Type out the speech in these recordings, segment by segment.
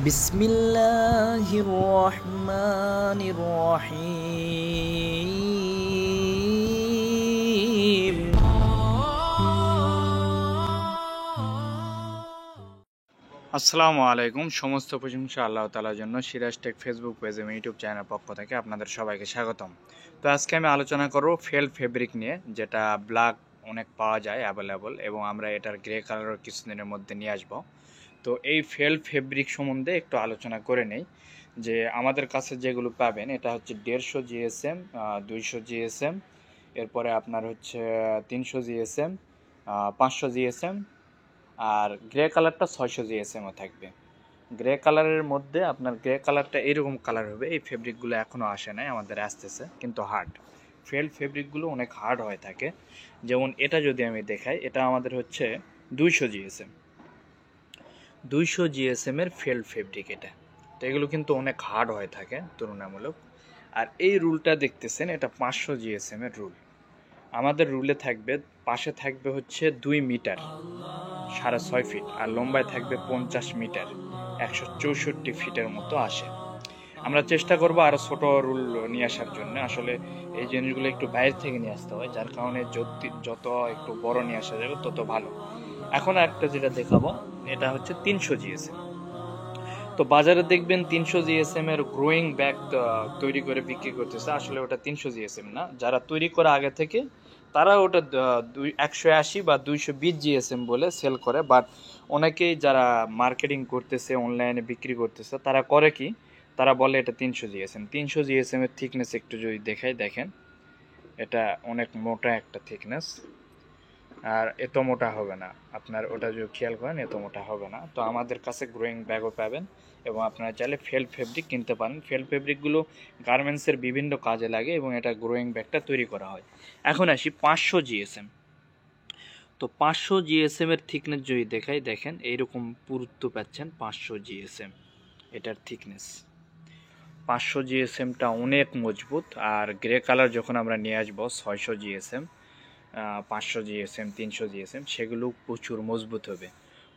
বিসমিল্লাহির রহমানির রহিম। আসসালামু আলাইকুম। সমস্ত প্রশংসা আল্লাহ তাআলার জন্য। সিরাজ টেক ফেসবুক পেজ এবং ইউটিউব চ্যানেল পক্ষ থেকে আপনাদের সবাইকে স্বাগতম। তো আজকে আমি আলোচনা করব ফেল ফেব্রিক নিয়ে, যেটা ব্ল্যাক অনেক পাওয়া যায় অ্যাভেলেবল, এবং আমরা এটার গ্রে কালারও কিছুদিনের মধ্যে নিয়ে আসবো। তো এই ফেল ফেব্রিক সম্বন্ধে একটু আলোচনা করে নেই। যে আমাদের কাছে যেগুলো পাবেন, এটা হচ্ছে 150 জিএসএম, 200 জিএসএম, এরপরে আপনার হচ্ছে 300 জিএসএম, 500 জিএসএম, আর গ্রে কালারটা 600 জিএসএমও থাকবে। গ্রে কালারের মধ্যে আপনার গ্রে কালারটা এরকম কালার হবে। এই ফেব্রিকগুলো এখনও আসে নাই, আমাদের আসতেছে, কিন্তু হার্ড। ফেল ফেব্রিকগুলো অনেক হার্ড হয়ে থাকে। যেমন এটা যদি আমি দেখাই, এটা আমাদের হচ্ছে 200 জিএসএম, 200 জিএসএম এর ফেল ফেব্রিক এটা। তো এগুলো কিন্তু অনেক হার্ড হয়ে থাকে তুলনামূলক। আর এই রুলটা দেখতেছেন, এটা 500 জিএসএম এর রুল। আমাদের রুলে থাকবে, পাশে থাকবে হচ্ছে 2 মিটার, 6.5 ফিট, আর লম্বায় থাকবে 50 মিটার, 164 ফিটের মতো আসে। আমরা চেষ্টা করবো আরও ছোট রুল নিয়ে আসার জন্য। আসলে এই জিনিসগুলো একটু বাইরে থেকে নিয়ে আসতে হয়, যার কারণে যত একটু বড় নিয়ে আসা যাবে তত ভালো। এখন একটা যেটা দেখাবো, এটা হচ্ছে 300 জিএসএম। তো বাজারে দেখবেন 300 জিএসএম এর গ্রোয়িং ব্যাগ তৈরি করে বিক্রি করতেছে। আসলে ওটা 300 জিএসএম না, যারা তৈরি করে আগে থেকে তারা ওটা 180 বা 220 জিএসএম বলে সেল করে। বাট অনেকেই যারা মার্কেটিং করতেছে, অনলাইনে বিক্রি করতেছে, তারা করে কি, তারা বলে এটা 300 জিএসএম। 300 জিএসএম এর থিকনেস একটু যদি দেখাই, দেখেন এটা অনেক মোটা একটা থিকনেস, আর এত মোটা হবে না। আপনার ওটা যদি খেয়াল করেন, এত মোটা হবে না। তো আমাদের কাছে গ্রোয়িং ব্যাগও পাবেন, এবং আপনারা চাইলে ফেল ফেব্রিক কিনতে পারেন। ফেল ফেব্রিকগুলো গার্মেন্টসের বিভিন্ন কাজে লাগে, এবং এটা গ্রোয়িং ব্যাগটা তৈরি করা হয়। এখন আসি 500 জিএসএম। তো 500 জিএসএম এর থিকনেস যদি দেখাই, দেখেন এইরকম পুরুত্ব পাচ্ছেন 500 জিএসএম এটার থিকনেস। 500 জিএসএমটা অনেক মজবুত। আর গ্রে কালার যখন আমরা নিয়ে আসবো 600 জিএসএম, 500 জিএসএম, 300 জিএসএম, সেগুলো প্রচুর মজবুত হবে।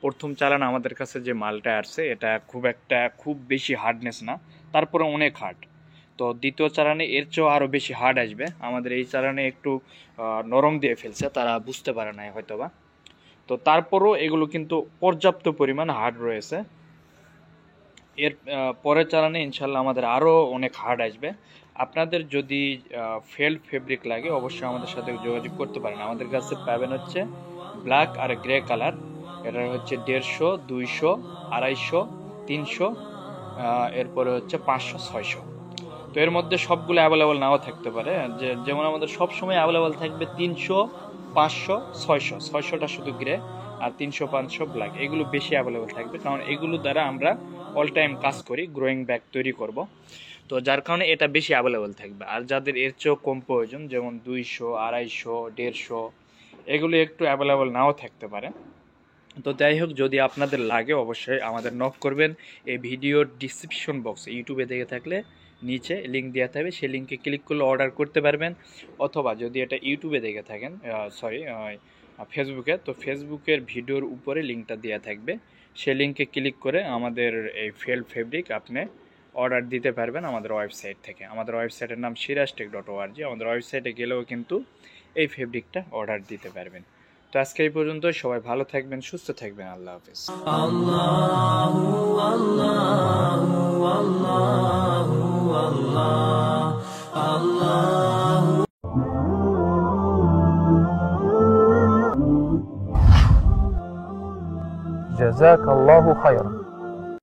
প্রথম চালান আমাদের কাছে যে মালটা আসছে, এটা খুব বেশি হার্ডনেস না, তারপরে অনেক হার্ড। তো দ্বিতীয় চালানে এর চেয়েও আরও বেশি হার্ড আসবে। আমাদের এই চালানে একটু নরম দিয়ে ফেলছে, তারা বুঝতে পারে না হয়তোবা। তো তারপরও এগুলো কিন্তু পর্যাপ্ত পরিমাণ হার্ড রয়েছে। এর পরের চালানে ইনশাল্লাহ আমাদের আরও অনেক হার্ড আসবে। আপনাদের যদি ফেল ফেব্রিক লাগে, অবশ্যই আমাদের সাথে যোগাযোগ করতে পারেন। আমাদের কাছে পাবেন হচ্ছে ব্ল্যাক আর গ্রে কালার। এটা হচ্ছে 150, 200, 250, 300, এরপরে হচ্ছে 500, 600। তো এর মধ্যে সবগুলো অ্যাভেলেবল নাও থাকতে পারে। যেমন আমাদের সব সময় অ্যাভেলেবল থাকবে 300, 500, 600। 600টা শুধু গ্রে, আর 300, 500 ব্ল্যাক। এগুলো বেশি অ্যাভেলেবল থাকবে, কারণ এগুলো দ্বারা আমরা অল টাইম কাজ করি, গ্রোয়িং ব্যাগ তৈরি করব। তো যার কারণে এটা বেশি অ্যাভেলেবল থাকবে। আর যাদের এর চেয়েও কম প্রয়োজন, যেমন 200, 250, 150, এগুলো একটু অ্যাভেলেবল নাও থাকতে পারে। তো যাই হোক, যদি আপনাদের লাগে অবশ্যই আমাদের নক করবেন। এই ভিডিওর ডিসক্রিপশন বক্সে ইউটিউবে দেখে থাকলে নিচে লিঙ্ক দেওয়া থাকবে, সেই লিঙ্কে ক্লিক করলে অর্ডার করতে পারবেন। অথবা যদি এটা ইউটিউবে দেখে থাকেন, ফেসবুকে, তো ফেসবুকের ভিডিওর উপরে লিঙ্কটা দেওয়া থাকবে, সেই লিঙ্কে ক্লিক করে আমাদের এই ফেল ফেব্রিক আপনি অর্ডার দিতে পারবেন আমাদের ওয়েবসাইট থেকে। আমাদের ওয়েবসাইটের নাম sirajtech.org। আমাদের ওয়েবসাইটে গেলেও কিন্তু এই ফেব্রিকটা অর্ডার দিতে পারবেন। তো আজকে এই পর্যন্ত। সবাই ভালো থাকবেন, সুস্থ থাকবেন। আল্লাহ হাফেজ। আল্লাহু আল্লাহু আল্লাহু আল্লাহু। جزاك الله خيرا.